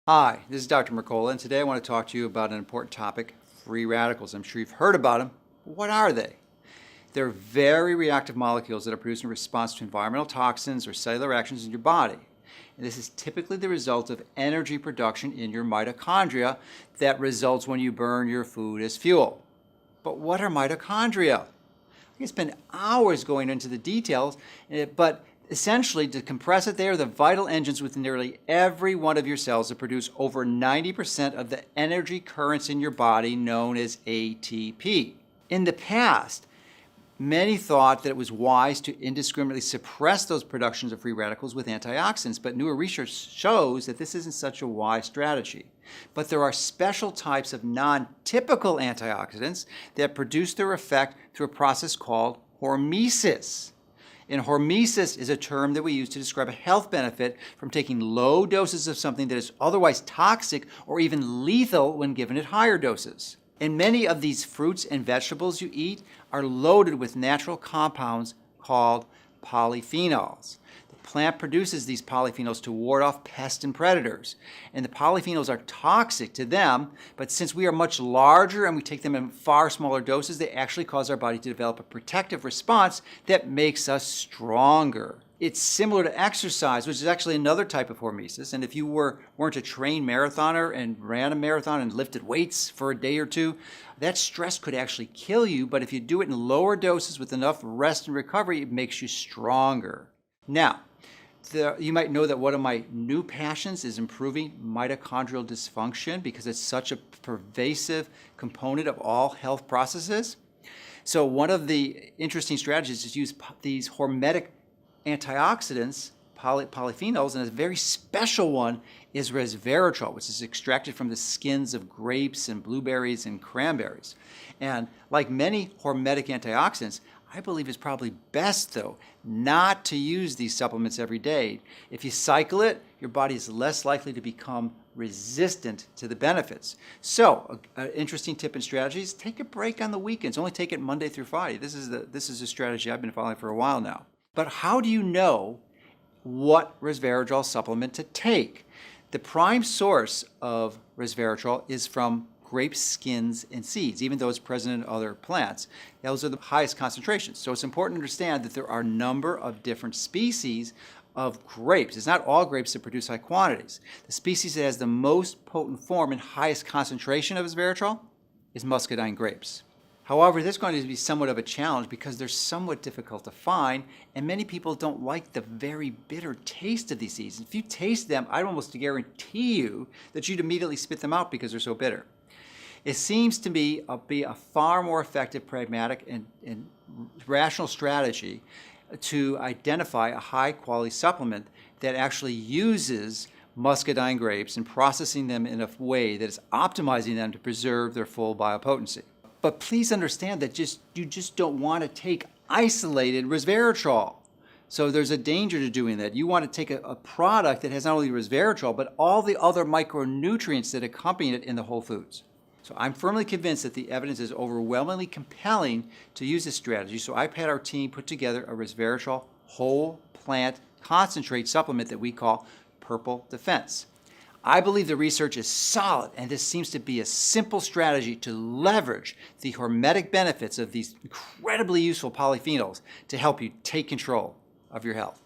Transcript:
Hi, this is Dr. Mercola, and today I want to talk to you about an important topic, free radicals. I'm sure you've heard about them. What are they? They're very reactive molecules that are produced in response to environmental toxins or cellular actions in your body. And this is typically the result of energy production in your mitochondria that results when you burn your food as fuel. But what are mitochondria? I can spend hours going into the details, but essentially, to compress it, they are the vital engines within nearly every one of your cells that produce over 90% of the energy currents in your body, known as ATP. In the past, many thought that it was wise to indiscriminately suppress those productions of free radicals with antioxidants, but newer research shows that this isn't such a wise strategy. But there are special types of non-typical antioxidants that produce their effect through a process called hormesis. And hormesis is a term that we use to describe a health benefit from taking low doses of something that is otherwise toxic or even lethal when given at higher doses. And many of these fruits and vegetables you eat are loaded with natural compounds called polyphenols. The plant produces these polyphenols to ward off pests and predators. And the polyphenols are toxic to them, but since we are much larger and we take them in far smaller doses, they actually cause our body to develop a protective response that makes us stronger. It's similar to exercise, which is actually another type of hormesis. And if you weren't a trained marathoner and ran a marathon and lifted weights for a day or two, that stress could actually kill you. But if you do it in lower doses with enough rest and recovery, it makes you stronger. Now, you might know that one of my new passions is improving mitochondrial dysfunction because it's such a pervasive component of all health processes. So one of the interesting strategies is to use these hormetic antioxidants, polyphenols, and a very special one is resveratrol, which is extracted from the skins of grapes and blueberries and cranberries. And like many hormetic antioxidants, I believe it's probably best, though, not to use these supplements every day. If you cycle it, your body is less likely to become resistant to the benefits. So, an interesting tip and strategy is take a break on the weekends. Only take it Monday through Friday. This is a strategy I've been following for a while now. But how do you know what resveratrol supplement to take? The prime source of resveratrol is from grape skins and seeds, even though it's present in other plants. Those are the highest concentrations. So it's important to understand that there are a number of different species of grapes. It's not all grapes that produce high quantities. The species that has the most potent form and highest concentration of resveratrol is muscadine grapes. However, this is going to be somewhat of a challenge because they're somewhat difficult to find, and many people don't like the very bitter taste of these seeds. If you taste them, I'd almost guarantee you that you'd immediately spit them out because they're so bitter. It seems to be a far more effective, pragmatic, and rational strategy to identify a high-quality supplement that actually uses muscadine grapes and processing them in a way that is optimizing them to preserve their full biopotency. But please understand that you just don't want to take isolated resveratrol. So there's a danger to doing that. You want to take a product that has not only resveratrol, but all the other micronutrients that accompany it in the whole foods. So I'm firmly convinced that the evidence is overwhelmingly compelling to use this strategy. So I've had our team put together a resveratrol whole plant concentrate supplement that we call Purple Defense. I believe the research is solid, and this seems to be a simple strategy to leverage the hormetic benefits of these incredibly useful polyphenols to help you take control of your health.